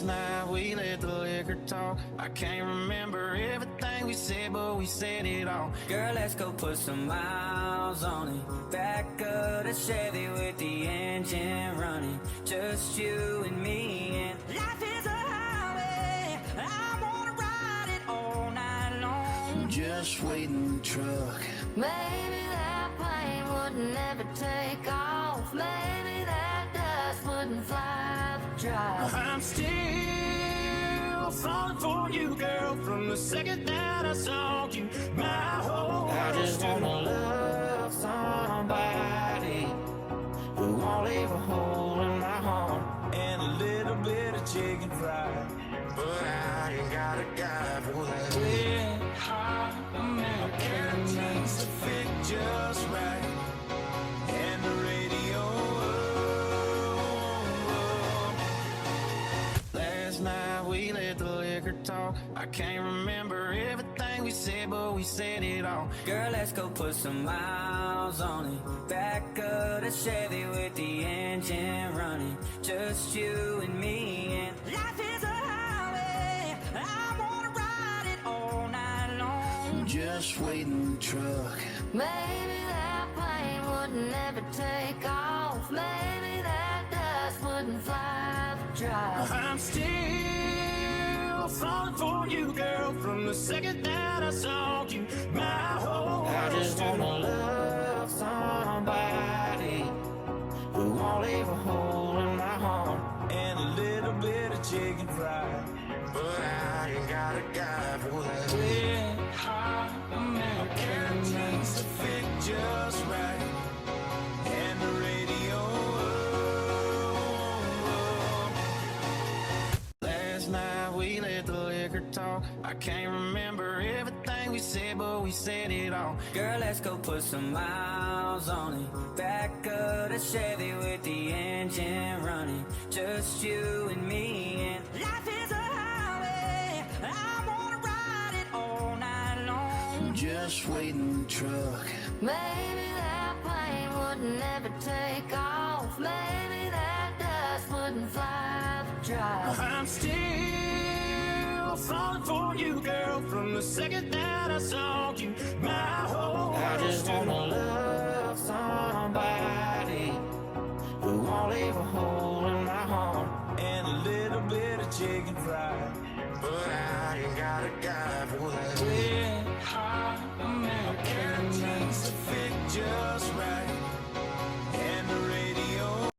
Last night we let the liquor talk. I can't remember everything we said, but we said it all. Girl, let's go put some miles on it. Back of the Chevy with the engine running. Just you and me, and life is a highway. I wanna ride it all night long. Just wait in the truck. Maybe that plane would never take off. Maybe that dust wouldn't fly the drive. I'm still falling for you, girl, from the second that I saw you. My whole I just wanna love somebody who won't leave a hole in my heart and a little bit of chicken fried. But I ain't got a guy for that. We're hot American jeans to fit just right, and the radio. Last night we let the liquor talk. I can't remember everything we said, but we said it all. Girl, let's go put some miles on it. Back of the Chevy with the engine running. Just you and me, and life is a highway. I wanna ride it all night long. Just wait in the truck. Maybe that plane would never take off. Maybe that dust wouldn't fly the drive. I'm still falling for you, girl, from the second that I saw you. My whole I just wanna love somebody who won't leave a hole in my heart and a little bit of chicken fried. But I ain't got a guy for that. We're hot American jeans to fit just right, and the radio. Last night we let the liquor talk. I can't remember everything we said, but we said it all. Girl, let's go put some miles on it. Back of the Chevy with the engine running. Just you and me, and life is a highway. I wanna ride it all night long. Just wait in the truck. Maybe that plane would never take off. Maybe that dust wouldn't fly the drive. I'm still falling for you, girl, from the second that I saw you. My whole I just wanna love somebody who won't leave a hole in my heart and a little bit of chicken fried. But I ain't got a guy for that. We're hot American jeans to fit just right,